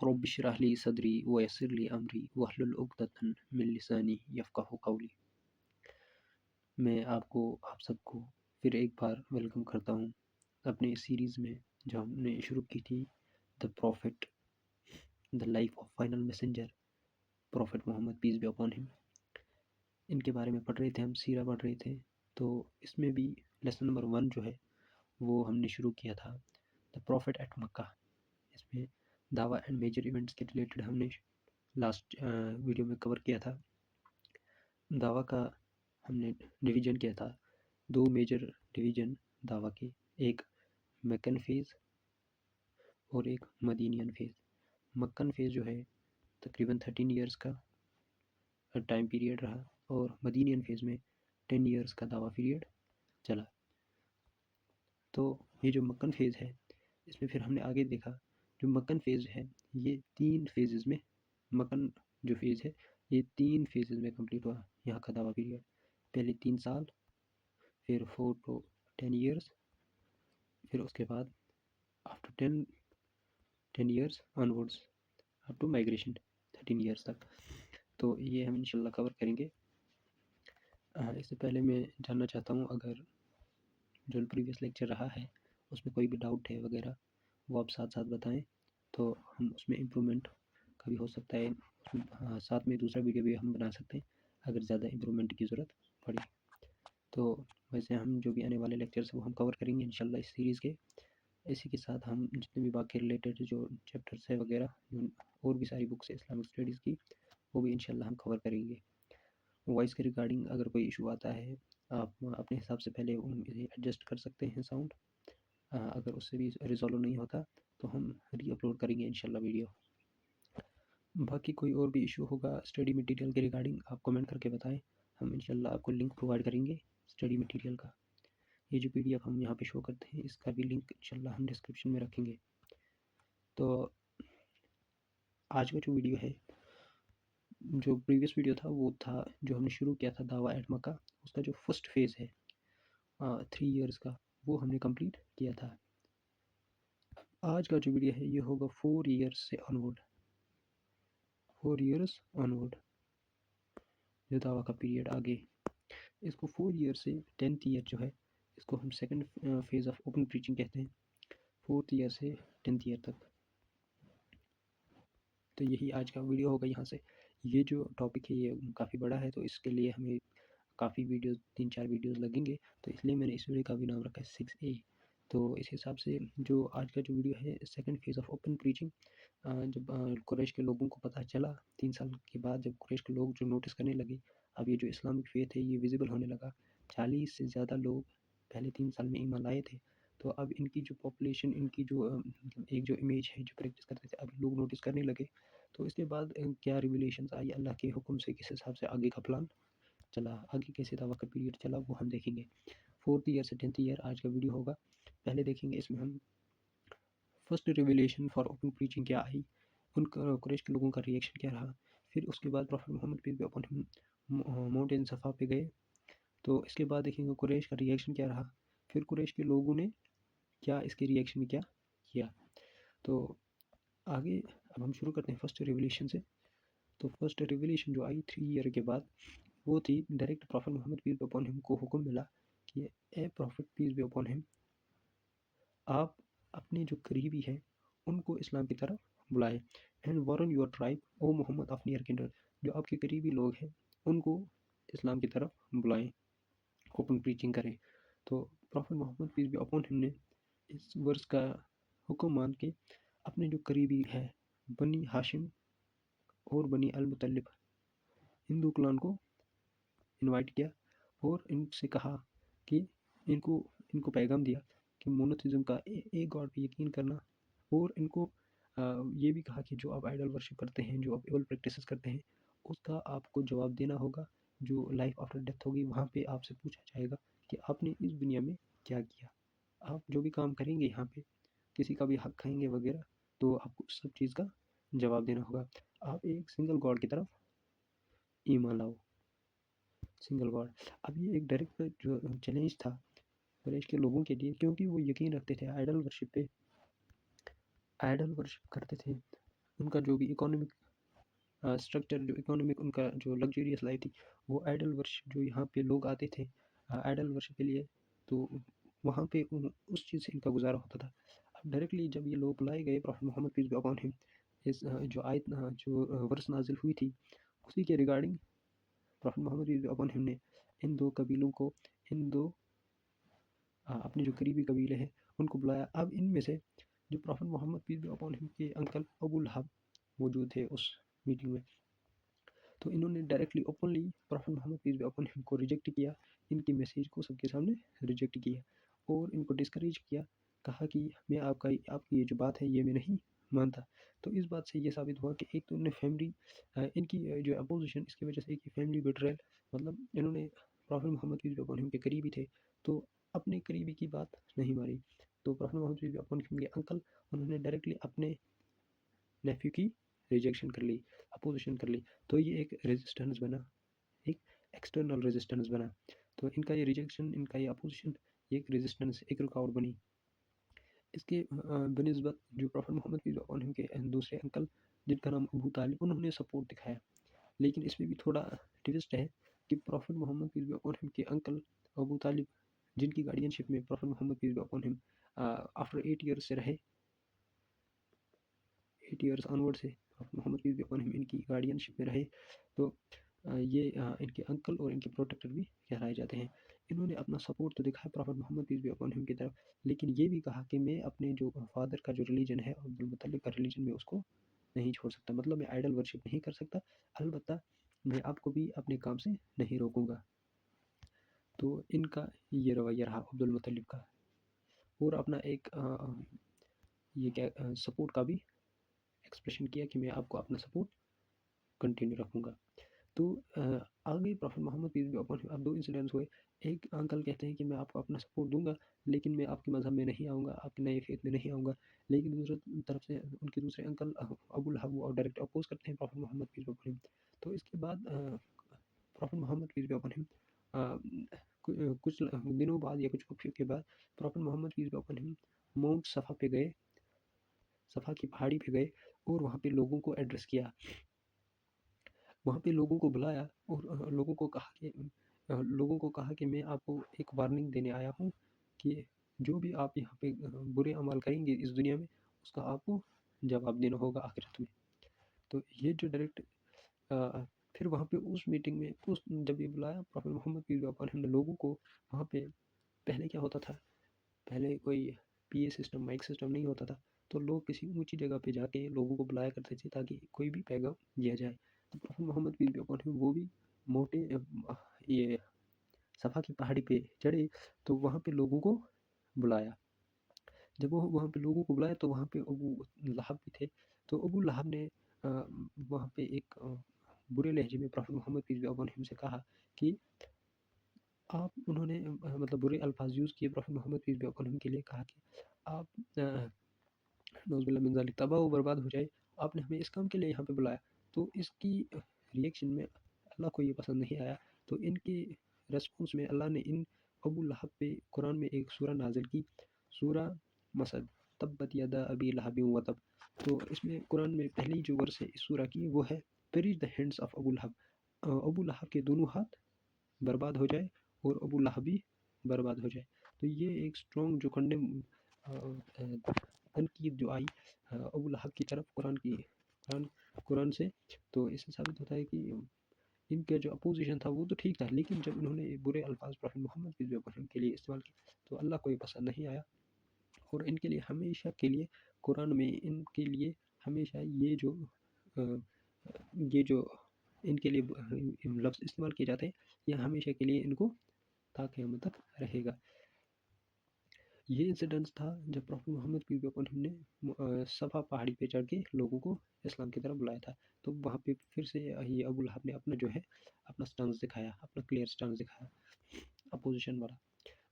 Rabbi इश्रह ली सदरी वयस्सिर ली अमरी वहलुल उक़दतन मिन लिसानी यफ़क़हू क़ौली। मैं आपको आप सबको फिर एक बार वेलकम करता हूँ अपने इस सीरीज़ में जो हमने शुरू की थी, the prophet the life of final messenger prophet Muhammad peace be upon him. इनके बारे में पढ़ रहे थे, हम सीरा पढ़ रहे थे। तो इसमें भी लेसन नंबर 1 जो है वो हमने शुरू किया था, द प्रॉफिट एट मक्का। इसमें दावा एंड मेजर इवेंट्स के रिलेटेड हमने लास्ट वीडियो में कवर किया था। दावा का हमने डिवीज़न किया था, 2 मेजर डिवीज़न दावा के, एक मक्कन फेज़ और एक मदीनियन फेज़। मक्कन फेज़ जो है तकरीबन 13 इयर्स का टाइम पीरियड रहा और मदीनियन फेज़ में 10 इयर्स का दावा पीरियड चला। तो ये जो मक्कन फेज़ है इसमें फिर हमने आगे देखा, जो मक्कन फेज़ है ये 3 फेजेज़ में, मक्कन जो फेज़ है ये 3 फेजेज़ में कंप्लीट हुआ। यहाँ का दावा पीरियड पहले 3 साल, फिर 4 to 10 इयर्स, फिर उसके बाद after 10 years onwards up to migration 13 years तक। तो ये हम इंशाल्लाह कवर करेंगे। इससे पहले मैं जानना चाहता हूँ, अगर जो प्रीवियस लेक्चर रहा है उसमें कोई भी डाउट है वगैरह वो आप साथ साथ बताएं, तो हम उसमें इम्प्रूवमेंट का भी हो सकता है। साथ में दूसरा वीडियो भी हम बना सकते हैं अगर ज़्यादा इम्प्रूवमेंट की ज़रूरत पड़ी। तो वैसे हम जो भी आने वाले लेक्चर्स वो हम कवर करेंगे इंशाल्लाह इस सीरीज़ के। इसी के साथ हम जितने भी बाकी रिलेटेड जो चैप्टर्स है वगैरह, और भी सारी बुक्स है इस्लामिक स्टडीज़ की, वो भी इंशाल्लाह हम कवर करेंगे। वॉइस के रिगार्डिंग अगर कोई इशू आता है, आप अपने हिसाब से पहले इसे एडजस्ट कर सकते हैं साउंड। अगर उससे भी रिजॉल्व नहीं होता तो हम री अपलोड करेंगे इंशाल्लाह वीडियो। बाकी कोई और भी इशू होगा स्टडी मटेरियल के रिगार्डिंग, आप कमेंट करके बताएं, हम इंशाल्लाह आपको लिंक प्रोवाइड करेंगे स्टडी मटेरियल का। ये जो PDF हम यहाँ पे शो करते हैं इसका भी लिंक इंशाल्लाह हम डिस्क्रिप्शन में रखेंगे। तो आज का जो वीडियो है, जो प्रीवियस वीडियो था वो था जो हमने शुरू किया था दावा एट मक्का, उसका जो फर्स्ट फेज़ है 3 इयर्स का, वो हमने कंप्लीट किया था। आज का जो वीडियो है ये होगा 4 इयर्स से ऑनवर्ड, 4 इयर्स ऑनवर्ड जो दावा का पीरियड आगे, इसको 4 ईयर से 10th ईयर जो है इसको हम second phase of open preaching कहते हैं, 4th ईयर से 10th ईयर तक। तो यही आज का वीडियो होगा। यहाँ से ये जो टॉपिक है ये काफ़ी बड़ा है, तो इसके लिए हमें काफ़ी वीडियोस, 3-4 वीडियोस लगेंगे, तो इसलिए मैंने इस वीडियो का भी नाम रखा है 6A। तो इस हिसाब से जो आज का जो वीडियो है second phase of open preaching, जब कुरैश के लोगों को पता चला 3 साल के बाद, जब कुरैश के लोग जो नोटिस करने लगे अब ये जो इस्लामिक फेथ है ये विजिबल होने लगा, 40 से ज़्यादा लोग पहले 3 साल में ईमान लाए थे, तो अब इनकी जो पॉपुलेशन, इनकी जो एक जो इमेज है जो प्रैक्टिस करते थे, अब लोग नोटिस करने लगे। तो इसके बाद क्या रिवलेशंस आई अल्लाह के हुक्म से, किस हिसाब से आगे का प्लान चला, आगे कैसे दावा का पीरियड चला, वो हम देखेंगे। 4th ईयर से 10th ईयर आज का वीडियो होगा। पहले देखेंगे इसमें हम first revelation for open preaching क्या आई, उन कुरैश के लोगों का रिएक्शन क्या रहा, फिर उसके बाद prophet Muhammad peace be upon him mountain Safa पे गए, तो इसके बाद देखेंगे कुरैश का रिएक्शन क्या रहा, फिर कुरैश के लोगों ने क्या इसके रिएक्शन में क्या किया। तो आगे अब हम शुरू करते हैं फर्स्ट रिवलेशन से। तो फर्स्ट रिवलेशन जो आई 3 ईयर के बाद, वो थी direct prophet Muhammad peace be upon him को हुक्म मिला कि ए prophet peace be upon him, आप अपने जो करीबी हैं उनको इस्लाम की तरफ बुलाए, and warn your tribe O Muhammad of near kindred, जो आपके करीबी लोग हैं उनको इस्लाम की तरफ बुलाएं, ओपन प्रीचिंग करें। तो prophet Muhammad peace be upon him ने इस वर्ष का हुक्म मान के अपने जो करीबी है बनी हाशिम और बनी अल मुतल्लिब हिंदू क्लान को इनवाइट किया और इनसे कहा कि इनको पैगाम दिया कि मोनोथिज्म का एक गॉड पे यकीन करना, और इनको ये भी कहा कि जो आप आइडल वर्शिप करते हैं, जो आप एवल प्रैक्टिसेस करते हैं, उसका आपको जवाब देना होगा। जो लाइफ आफ्टर डेथ होगी वहाँ पे आपसे पूछा जाएगा कि आपने इस दुनिया में क्या किया। आप जो भी काम करेंगे यहाँ पे, किसी का भी हक खाएंगे वगैरह, तो आपको सब चीज़ का जवाब देना होगा। आप एक सिंगल गॉड की तरफ ईमान लाओ, सिंगल गॉड। अब ये एक डायरेक्ट जो चैलेंज था कुरैश के लोगों के लिए, क्योंकि वो यकीन रखते थे आइडल वर्शिप पे, आइडल वर्शिप करते थे उनका जो भी इकोनॉमिक स्ट्रक्चर, जो इकोनॉमिक उनका जो लग्जरियस लाइफ थी, वो आइडल वर्ष जो यहाँ पे लोग आते थे आइडल वर्ष के लिए, तो वहाँ पे उस चीज़ से इनका गुजारा होता था। अब डायरेक्टली जब ये लोग बुलाए गए prophet Muhammad peace be upon him, इस जो आयत जो वर्ष नाजिल हुई थी, उसी के regarding prophet Muhammad peace be upon him ने इन दो कबीलों को, इन दो अपने जो करीबी कबीले हैं उनको बुलाया। अब इनमें से जो prophet Muhammad peace be upon him के अंकल अबू लहब मौजूद थे उस मीटिंग में, तो इन्होंने directly openly prophet Muhammad peace be upon him को रिजेक्ट किया, इनकी मैसेज को सबके सामने रिजेक्ट किया और इनको डिस्करेज किया, कहा कि मैं आपकी ये जो बात है ये मैं नहीं मानता। तो इस बात से ये साबित हुआ कि एक तो इन्होंने फैमिली, इनकी जो अपोजिशन, इसकी वजह से एक फैमिली बिट्रेयल, मतलब इन्होंने prophet Muhammad peace be upon him के करीबी थे तो अपने करीबी की बात नहीं मानी। तो prophet Muhammad peace be upon him के अंकल, उन्होंने डायरेक्टली अपने नेफ्यू की रिजेक्शन कर ली, अपोजिशन कर ली। तो ये एक रेजिस्टेंस बना, एक एक्सटर्नल रेजिस्टेंस बना। तो इनका ये रिजेक्शन, इनका ये अपोजिशन, एक रेजिस्टेंस, एक रुकावट बनी। इसके बनिस्बत जो prophet Muhammad peace be upon him के दूसरे अंकल, जिनका नाम अबू तालिब, उन्होंने सपोर्ट दिखाया। लेकिन इसमें भी थोड़ा ट्विस्ट है कि prophet Muhammad peace be upon him के अंकल अबू तालिब, जिनकी गार्डियनशिप में prophet Muhammad peace be upon him after 8 years से रहे, 8 ईयर्स ऑनवर्ड से Muhammad peace be upon him इनकी गार्डियनशिप में रहे, तो ये इनके अंकल और इनके प्रोटेक्टर भी कहलाए जाते हैं। इन्होंने अपना सपोर्ट तो दिखाया prophet Muhammad peace be upon him की तरफ, लेकिन ये भी कहा कि मैं अपने जो फादर का जो रिलीजन है, अब्दुल मुत्तलिब का रिलीजन, में उसको नहीं छोड़ सकता, मतलब मैं आइडल वर्शिप नहीं कर सकता, अलबत्ता मैं आपको भी अपने काम से नहीं रोकूंगा। तो इनका ये रवैया रहा अब्दुल मुत्तलिब का, और अपना एक ये क्या सपोर्ट का भी एक्सप्रेशन किया कि मैं आपको अपना सपोर्ट कंटिन्यू रखूंगा। तो आगे prophet Muhammad peace be upon him, अब दो इंसिडेंट्स हुए। एक अंकल कहते हैं कि मैं आपको अपना सपोर्ट दूंगा, लेकिन मैं आपके मज़हब में नहीं आऊँगा, आपके नए फेथ में नहीं आऊँगा। लेकिन दूसरी तरफ से उनके दूसरे अंकल अबू लहब, वो डायरेक्ट अपोज करते हैं prophet Muhammad peace be upon him. तो इसके बाद prophet Muhammad peace be upon him कुछ दिनों बाद या कुछ वक्त के बाद prophet Muhammad peace be upon him mount Safa पे गए, सफ़ा की पहाड़ी पे गए और वहाँ पे लोगों को एड्रेस किया, वहाँ पे लोगों को बुलाया और लोगों को कहा कि मैं आपको एक वार्निंग देने आया हूँ कि जो भी आप यहाँ पे बुरे अमल करेंगे इस दुनिया में, उसका आपको जवाब देना होगा आखिरत में। तो ये जो डायरेक्ट फिर वहाँ पे उस मीटिंग में, उस जब ये बुलाया prophet Muhammad peace be upon him ने लोगों को, वहाँ पे पहले क्या होता था, पहले कोई पीए सिस्टम, माइक सिस्टम नहीं होता था, तो लोग किसी ऊंची जगह पे जाके लोगों को बुलाया करते थे ताकि कोई भी पैगाम दिया जाए। तो prophet Muhammad peace be upon him वो भी मोटे ये सफ़ा की पहाड़ी पे चढ़े, तो वहाँ पे लोगों को बुलाया। जब वो वहाँ पे लोगों को बुलाया तो वहाँ पे अबू लहब भी थे। तो अबू लहब ने वहाँ पे एक बुरे लहजे में prophet Muhammad peace be upon him से कहा कि आप, उन्होंने मतलब बुरे अल्फाज यूज़ किए prophet Muhammad peace be upon him के लिए, कहा कि आप नौज़ुबिल्लाह मिन ज़ालिक तबाह व बर्बाद हो जाए, आपने हमें इस काम के लिए यहाँ पे बुलाया। तो इसकी रिएक्शन में अल्लाह को ये पसंद नहीं आया, तो इनके रेस्पॉन्स में अल्लाह ने इन अबू लहब पे कुरान में एक सूरा नाजिल की, सूरा मसद, तब्बत यदा अबी लहबिन व तब। तो इसमें कुरान में पहली जो वर्स है इस सूरा की वो है, perish the hands of Abu Lahab, Abu Lahab के दोनों हाथ बर्बाद हो जाए और अबू लहब भी बर्बाद हो जाए। तो ये एक स्ट्रॉन्ग जो कंडेम तनकीद जो आई अबू लहब की तरफ कुरान कुरान से, तो इससे साबित होता है कि इनका जो अपोजिशन था वो तो ठीक था, लेकिन जब इन्होंने बुरे अल्फाज prophet Muhammad peace be upon him के लिए इस्तेमाल किए तो अल्लाह को ये पसंद नहीं आया, और इनके लिए हमेशा के लिए कुरान में इनके लिए हमेशा ये जो इनके लिए लफ्ज़ इस्तेमाल किए जाते हैं, ये हमेशा के लिए इनको ता क़यामत तक रहेगा। ये इंसिडेंस था जब prophet Muhammad peace be upon him ने सफ़ा पहाड़ी पे चढ़ के लोगों को इस्लाम की तरफ बुलाया था। तो वहाँ पे फिर से ये अबू लहब ने अपना जो है अपना स्टांस दिखाया, अपना क्लियर स्टांस दिखाया अपोजिशन वाला।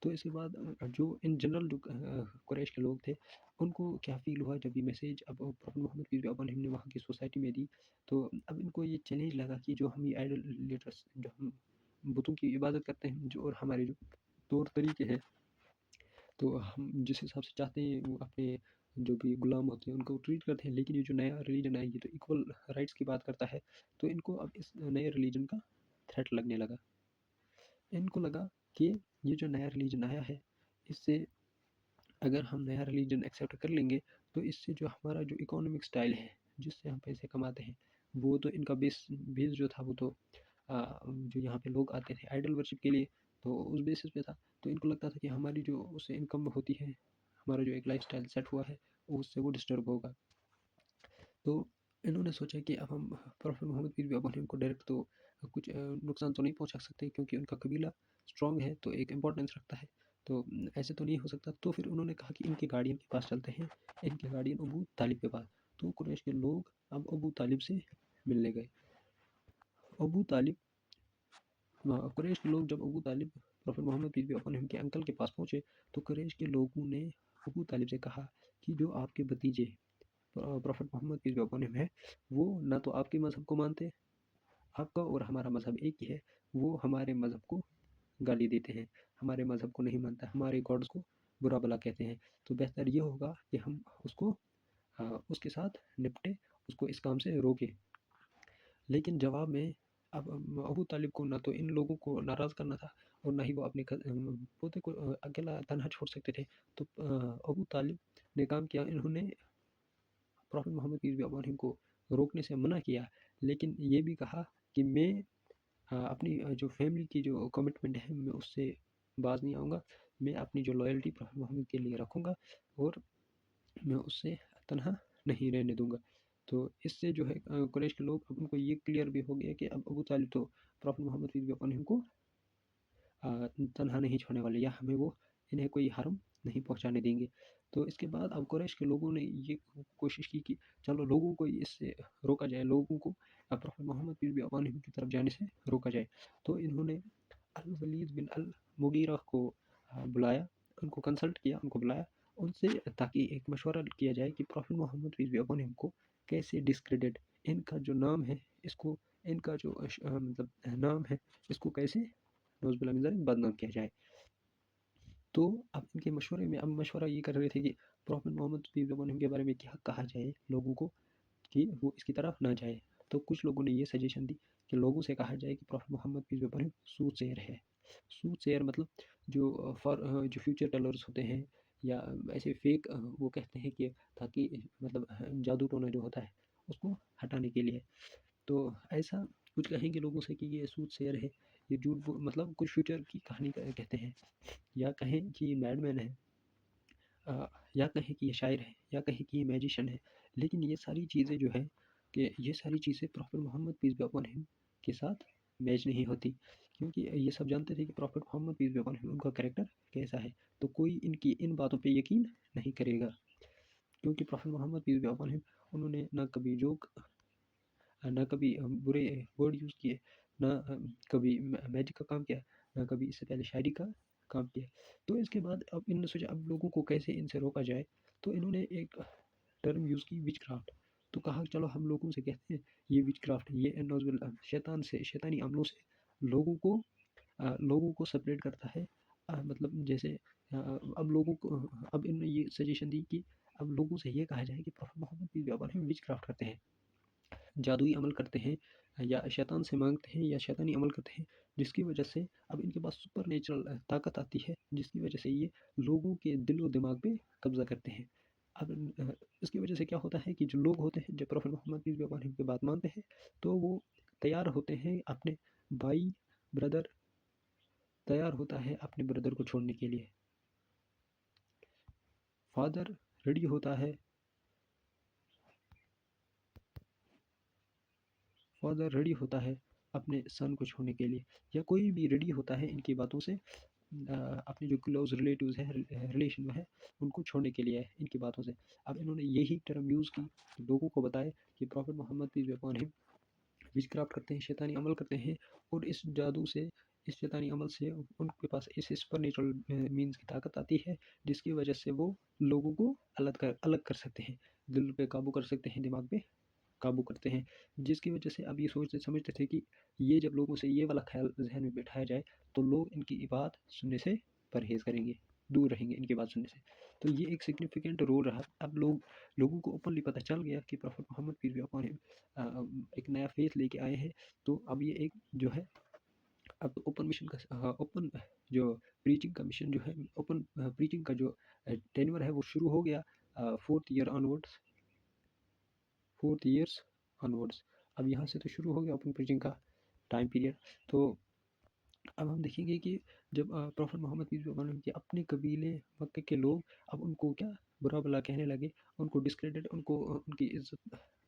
तो इसके बाद जो इन जनरल जो कुरैश के लोग थे, उनको क्या फ़ील हुआ जब ये मैसेज अब prophet Muhammad peace be upon him ने वहाँ की सोसाइटी में दी, तो अब इनको ये चैलेंज लगा कि जो हम ये आइडल लीडर्स, जो हम बुतों की इबादत करते हैं, जो और हमारे जो तौर तरीके हैं, तो हम जिस हिसाब से चाहते हैं वो अपने जो भी गुलाम होते हैं उनको ट्रीट करते हैं। लेकिन ये जो नया रिलीजन है ये तो इक्वल राइट्स की बात करता है, तो इनको अब इस नए रिलीजन का थ्रेट लगने लगा। इनको लगा कि ये जो नया रिलीजन आया है, इससे अगर हम नया रिलीजन एक्सेप्ट कर लेंगे तो इससे जो हमारा जो इकोनॉमिक स्टाइल है, जिससे हम पैसे कमाते हैं, वो तो इनका बेस बेस जो था वो तो जो यहाँ पे लोग आते थे आइडल वर्शिप के लिए, तो उस बेसिस पे था। तो इनको लगता था कि हमारी जो उससे इनकम होती है, हमारा जो एक लाइफस्टाइल सेट हुआ है, उससे वो डिस्टर्ब होगा। तो इन्होंने सोचा कि अब हम प्रॉफिट मोहम्मद पीस भी अपॉन हिम को डायरेक्ट तो कुछ नुकसान तो नहीं पहुंचा सकते, क्योंकि उनका कबीला स्ट्रांग है तो एक इम्पोर्टेंस रखता है, तो ऐसे तो नहीं हो सकता। तो फिर उन्होंने कहा कि इनके गार्डियन के पास चलते हैं, इनके गार्डियन अबू तालिब के पास। तो कुरैश के लोग अब अबू तालिब से मिलने गए। अबू तालिब कुरैश के लोग जब अबू तालिब प्रॉफिट मोहम्मद पीस भी अपॉन हिम के अंकल के पास पहुंचे, तो कुरैश के लोगों ने अबू तालिब से कहा कि जो आपके भतीजे प्रॉफिट मोहम्मद पीस भी अपॉन हिम है, वो ना तो आपके मज़हब को मानते, आपका और हमारा मज़हब एक ही है, वो हमारे मज़हब को गाली देते हैं, हमारे मज़हब को नहीं मानता, हमारे गॉड्स को बुरा भला कहते हैं। तो बेहतर ये होगा कि हम उसको उसके साथ निपटे, उसको इस काम से रोके। लेकिन जवाब में अब अबू तालिब को ना तो इन लोगों को नाराज़ करना था, और ना ही वो अपने पोते को अकेला तनहा छोड़ सकते थे। तो अबू तालिब ने काम किया, इन्होंने prophet Muhammad peace be upon him को रोकने से मना किया, लेकिन ये भी कहा कि मैं अपनी जो फैमिली की जो कमिटमेंट है मैं उससे बाज नहीं आऊँगा, मैं अपनी जो लॉयल्टी प्रॉफिट मोहम्मद के लिए रखूँगा, और मैं उससे तनहा नहीं रहने दूँगा। तो इससे जो है कुरैश के लोग, अब उनको ये क्लियर भी हो गया कि अब अबू तालिब तो prophet Muhammad peace be upon him को तनहा नहीं छोड़ने वाले, या हमें वो इन्हें कोई हार्म नहीं पहुंचाने देंगे। तो इसके बाद अब कुरैश के लोगों ने ये कोशिश की कि चलो लोगों को इससे रोका जाए, लोगों को prophet Muhammad peace be upon him की तरफ जाने से रोका जाए। तो इन्होंने अल वलीद बिन अल मुगीरा को बुलाया, उनको कंसल्ट किया, उनको बुलाया उनसे, ताकि एक मशवरा किया जाए कि prophet Muhammad peace be upon him को कैसे डिस्क्रेडिट, इनका जो नाम है इसको, इनका जो मतलब नाम है इसको कैसे नौज़ुबिल्लाह मिन ज़ालिक बदनाम किया जाए। तो अब इनके मशवरे में, अब मशवरा ये कर रहे थे कि prophet Muhammad peace be upon him के बारे में क्या कहा जाए लोगों को, कि वो इसकी तरफ ना जाए। तो कुछ लोगों ने ये सजेशन दी कि लोगों से कहा जाए कि prophet Muhammad peace be upon him soothsayer है। सूटसेयर मतलब जो फ्यूचर टेलर्स होते हैं, या ऐसे फेक वो कहते हैं कि, ताकि मतलब जादू टोना जो होता है उसको हटाने के लिए। तो ऐसा कुछ कहेंगे लोगों से कि ये सूटसेयर है, ये मतलब कुछ फ्यूचर की कहानी कहते हैं, या कहें कि ये मैडमैन है, या कहें कि ये शायर है, या कहें कि ये मैजिशियन है। लेकिन ये सारी चीज़ें जो है, कि ये सारी चीज़ें prophet Muhammad peace be upon him के साथ मैच नहीं होती, क्योंकि ये सब जानते थे कि prophet Muhammad peace be upon him उनका कैरेक्टर कैसा है। तो कोई इनकी इन बातों पे यकीन नहीं करेगा, क्योंकि prophet Muhammad peace be upon him, उन्होंने ना कभी जोक, ना कभी बुरे वर्ड यूज़ किए, ना कभी मैजिक का काम किया, ना कभी इससे पहले शायरी का काम किया। तो इसके बाद अब इन्होंने सोचा अब लोगों को कैसे इनसे रोका जाए, तो इन्होंने एक टर्म यूज़ की, विच क्राफ्ट। तो कहा चलो हम लोगों से कहते हैं ये विच क्राफ्ट, ये नौज़ुबिल्लाह शैतान से, शैतानी अमलों से लोगों को सेपरेट करता है। मतलब जैसे अब लोगों को, अब इन्होंने ये सजेशन दी कि अब लोगों से ये कहा जाए कि prophet Muhammad peace be upon him witchcraft करते हैं, जादुई अमल करते हैं, या शैतान से मांगते हैं, या शैतानी अमल करते हैं, जिसकी वजह से अब इनके पास सुपर नेचुरल ताकत आती है, जिसकी वजह से ये लोगों के दिल व दिमाग पे कब्जा करते हैं। अब इसकी वजह से क्या होता है कि जो लोग होते हैं, जब prophet Muhammad peace be upon him की बात मानते हैं, तो वो तैयार होते हैं अपने भाई, ब्रदर तैयार होता है अपने ब्रदर को छोड़ने के लिए, फादर रेडी होता है, फादर रेडी होता है अपने सन को छोड़ने के लिए, या कोई भी रेडी होता है इनकी बातों से अपने जो क्लोज रिलेटिव्स है, रिलेशन है, उनको छोड़ने के लिए, इनकी बातों से। अब इन्होंने यही टर्म यूज़ की, लोगों को बताए कि prophet Muhammad peace be upon him witchcraft करते हैं, शैतानी अमल करते हैं, और इस जादू से, इस शैतानी अमल से उनके पास इस सुपर नेचुरल मीन्स की ताकत आती है, जिसकी वजह से वो लोगों को अलग कर सकते हैं, दिल पे काबू कर सकते हैं, दिमाग पे काबू करते हैं। जिसकी वजह से अब ये सोचते समझते थे कि ये जब लोगों से ये वाला ख्याल जहन में बैठाया जाए, तो लोग इनकी बात सुनने से परहेज़ करेंगे, दूर रहेंगे इनकी बात सुनने से। तो ये एक सिग्निफिकेंट रोल रहा। अब लोगों को ओपनली पता चल गया कि prophet Muhammad peace be upon him एक नया फेथ लेके आए हैं। तो अब ये एक जो है, अब ओपन मिशन का ओपन जो प्रीचिंग का मिशन जो है, ओपन प्रीचिंग का जो टेन्योर है वो शुरू हो गया फोर्थ ईयर्स ऑनवर्ड्स। अब यहाँ से तो शुरू हो गया ओपन प्रीचिंग का टाइम पीरियड। तो अब हम देखेंगे कि जब prophet Muhammad peace be upon him के अपने कबीले मक्के के लोग अब उनको क्या बुरा भला कहने लगे, उनको डिस्क्रेडिट, उनको उनकी इज्जत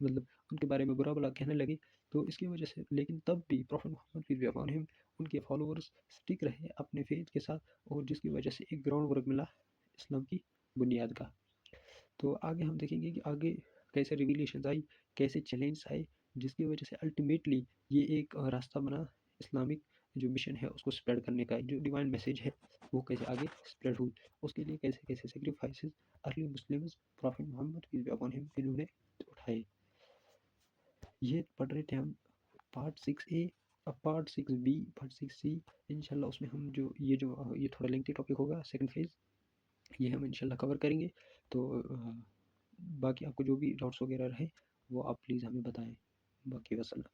मतलब उनके बारे में बुरा भला कहने लगे। तो इसकी वजह से, लेकिन तब भी prophet Muhammad peace be upon him उनके फॉलोअर्स स्टिक रहे अपने फेथ के साथ, और जिसकी वजह से एक ग्राउंड वर्क मिला इस्लाम की बुनियाद का। तो आगे हम देखेंगे कि आगे कैसे रिविलेशन आई, कैसे चैलेंज आए, जिसकी वजह से अल्टीमेटली ये एक रास्ता बना इस्लामिक जो मिशन है उसको स्प्रेड करने का, जो डिवाइन मैसेज है वो कैसे आगे स्प्रेड हुई, उसके लिए कैसे कैसे sacrifices early Muslims prophet Muhammad peace be upon him इन्होंने उठाए। ये पढ़ रहे थे हम पार्ट 6A। अब पार्ट 6B, पार्ट 6C इंशाल्लाह उसमें हम जो ये थोड़ा लेंथी टॉपिक होगा, सेकंड फेज, ये हम इंशाल्लाह कवर करेंगे। तो बाकी आपको जो भी डाउट्स वगैरह रहे वो आप प्लीज़ हमें बताएं। बाकी वसल्लम।